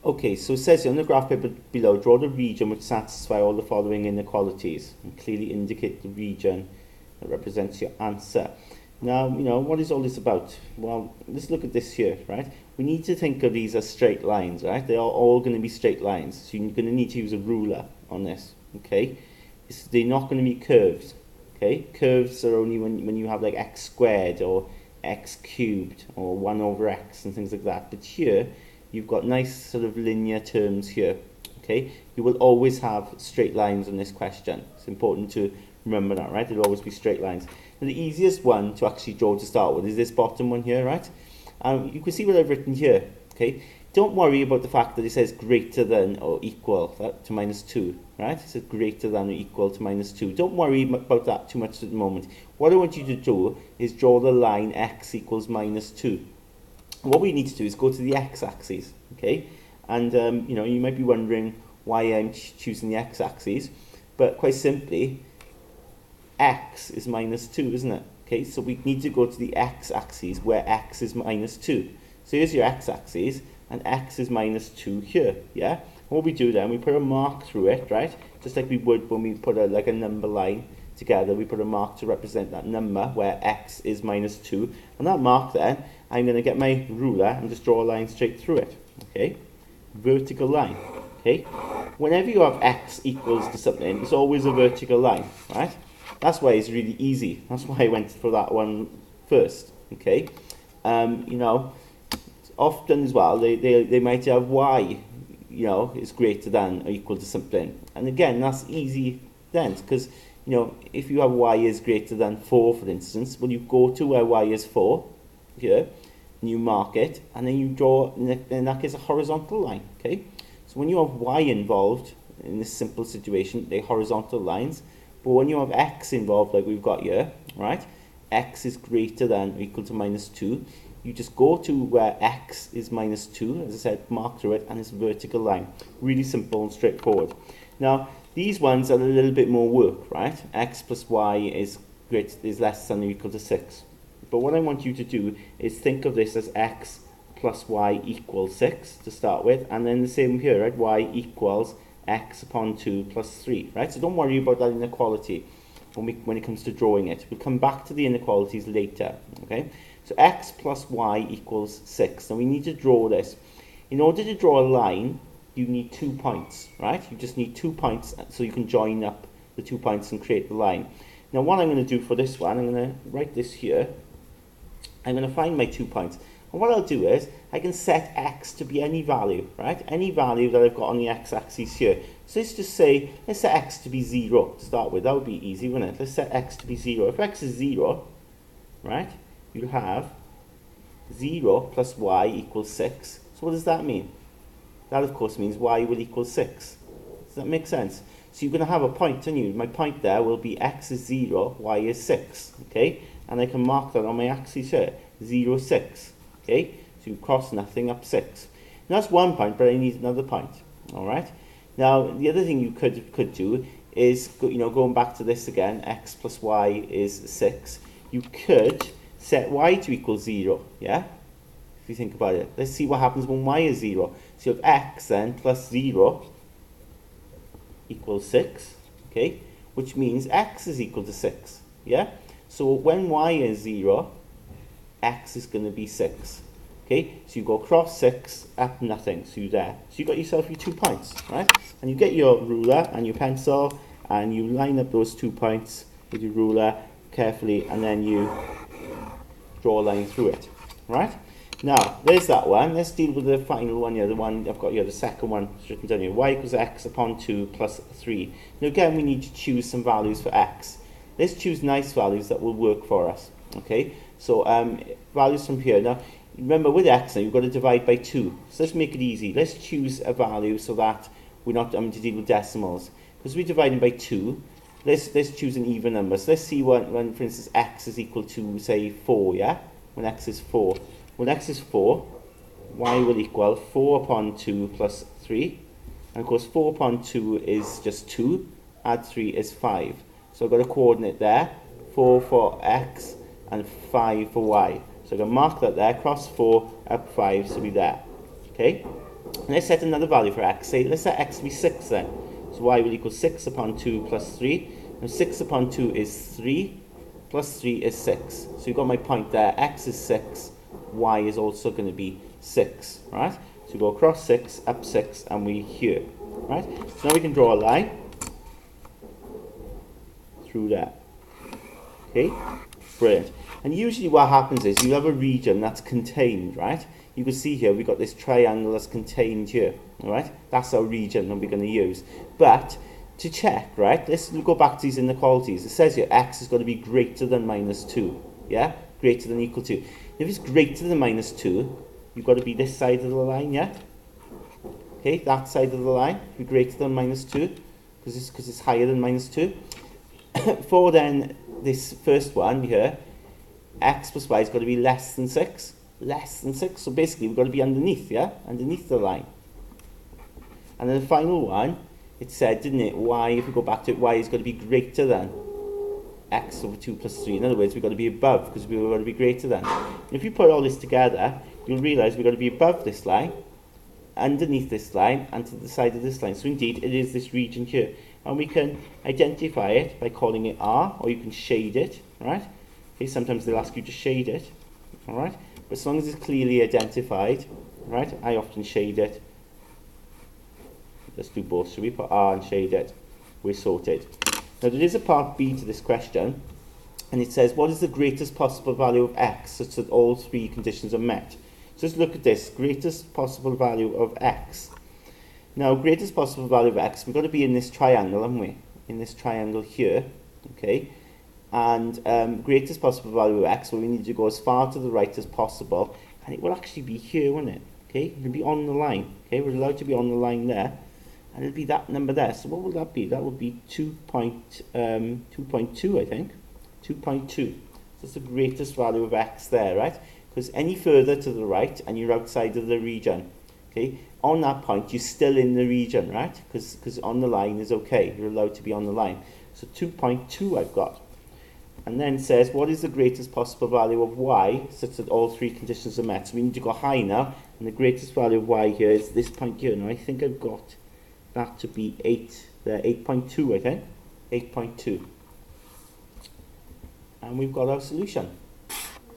Okay, so it says on the graph paper below, draw the region which satisfies all the following inequalities and clearly indicate the region that represents your answer. Now, what is all this about? Well, let's look at this here, right? We need to think of these as straight lines, right? They are all going to be straight lines. So you're going to need to use a ruler on this, okay? They're not going to be curves, okay? Curves are only when you have like x squared or x cubed or 1 over x and things like that. But here, you've got nice sort of linear terms here, okay? You will always have straight lines on this question. It's important to remember that, right? It'll always be straight lines. Now, the easiest one to actually draw to start with is this bottom one here, right? You can see what I've written here, okay? Don't worry about the fact that it says greater than or equal to minus 2, right? It says greater than or equal to minus 2. Don't worry about that too much at the moment. What I want you to do is draw the line x equals minus 2. What we need to do is go to the x-axis, okay? And, you might be wondering why I'm choosing the x-axis, but quite simply, x is minus 2, isn't it? Okay, so we need to go to the x-axis where x is minus 2. So here's your x-axis, and x is minus 2 here, yeah? What we do then, we put a mark through it, right? Just like we would when we put a number line together, we put a mark to represent that number where x is minus 2. And that mark then, I'm going to get my ruler and just draw a line straight through it, okay? Vertical line, okay? Whenever you have x equals to something, it's always a vertical line, right? That's why it's really easy. That's why I went for that one first, okay? Often as well, they might have y, is greater than or equal to something. And again, that's easy then, because, if you have y is greater than 4, for instance, well, you go to where y is 4, here, and you mark it, and then you draw, in that case, a horizontal line, okay? So when you have y involved, in this simple situation, they're horizontal lines. But when you have x involved, like we've got here, right, x is greater than or equal to minus 2, you just go to where x is minus 2, as I said, mark through it, and it's a vertical line. Really simple and straightforward. Now, these ones are a little bit more work, right? X plus y is less than or equal to 6. But what I want you to do is think of this as x plus y equals 6 to start with, and then the same here, right? Y equals x upon 2 plus 3, right? So don't worry about that inequality when it comes to drawing it. We'll come back to the inequalities later, okay? So x plus y equals 6. Now we need to draw this. In order to draw a line, you need 2 points, right? You just need 2 points so you can join up the 2 points and create the line. Now what I'm going to do for this one, I'm going to write this here. I'm going to find my 2 points. And what I'll do is, I can set x to be any value, right? Any value that I've got on the x-axis here. So let's just say, let's set x to be 0 to start with. That would be easy, wouldn't it? Let's set x to be 0. If x is 0, right, you'll have 0 plus y equals 6. So what does that mean? That, of course, means y will equal 6. Does that make sense? So you're going to have a point, aren't you? My point there will be x is 0, y is 6, okay? And I can mark that on my axis here, 0, 6. Okay, so you cross nothing up 6. Now that's 1 point, but I need another point. All right. Now the other thing you could do is, going back to this again. X plus y is 6. You could set y to equal 0. Yeah. If you think about it, let's see what happens when y is 0. So you have x then plus 0 equals 6. Okay, which means x is equal to 6. Yeah. So when y is 0, x is going to be 6. Okay, so you go across 6, up nothing, so you're there. So you got yourself your 2 points, right? And you get your ruler and your pencil, and you line up those 2 points with your ruler carefully, and then you draw a line through it, right? Now, there's that one. Let's deal with the final one here, the one I've got here, the second one written down here. Y equals x upon 2 plus 3. Now again, we need to choose some values for x. Let's choose nice values that will work for us, okay? So values from here. Now, remember with x, now you've got to divide by 2. So let's make it easy. Let's choose a value so that we're not having to deal with decimals. Because we're dividing by 2, let's choose an even number. So let's see when, for instance, x is equal to, say, 4, yeah? When x is 4. When x is 4, y will equal 4 upon 2 plus 3. And, of course, 4 upon 2 is just 2. Add 3 is 5. So I've got a coordinate there. 4 for x. And 5 for y. So I'm going to mark that there, cross 4, up 5, so we're there. Okay? Let's set another value for x. Say, let's set x to be 6 then. So y will equal 6 upon 2 plus 3. Now 6 upon 2 is 3, plus 3 is 6. So you've got my point there. X is 6, y is also going to be 6, right? So we go across 6, up 6, and we're here, right? So now we can draw a line through there. Okay, brilliant. And usually what happens is you have a region that's contained, right? You can see here we've got this triangle that's contained here, all right? That's our region that we're going to use. But to check, right, let's go back to these inequalities. It says here x is going to be greater than minus 2, yeah? Greater than or equal to. If it's greater than minus 2, you've got to be this side of the line, yeah? Okay, that side of the line, be greater than minus 2, because it's higher than minus 2. For then this first one here, x plus y is got to be less than 6. Less than 6. So basically we've got to be underneath, yeah? Underneath the line. And then the final one, it said, didn't it, y, if we go back to it, y is going to be greater than x over 2 plus 3. In other words, we've got to be above, because we've got to be greater than. And if you put all this together, you'll realise we've got to be above this line, underneath this line, and to the side of this line. So indeed, it is this region here. And we can identify it by calling it R, or you can shade it, right? Okay, sometimes they'll ask you to shade it, all right? But as long as it's clearly identified, right, I often shade it. Let's do both. So we put R and shade it. We're sorted. Now there is a part B to this question, and it says, what is the greatest possible value of x such that all three conditions are met? So let's look at this. Greatest possible value of x. Now, greatest possible value of x, we've got to be in this triangle, haven't we? In this triangle here, okay? And greatest possible value of x, well, we need to go as far to the right as possible, and it will actually be here, won't it? Okay, it'll be on the line. Okay, we're allowed to be on the line there, and it'll be that number there. So what will that be? That would be 2.2, I think. 2.2. So that's the greatest value of x there, right? Because any further to the right, and you're outside of the region. Okay, on that point, you're still in the region, right? Because on the line is okay. You're allowed to be on the line. So 2.2 I've got. And then it says, what is the greatest possible value of y such that all three conditions are met? So we need to go high now. And the greatest value of y here is this point here. Now I think I've got that to be 8.2, I think. 8.2. And we've got our solution.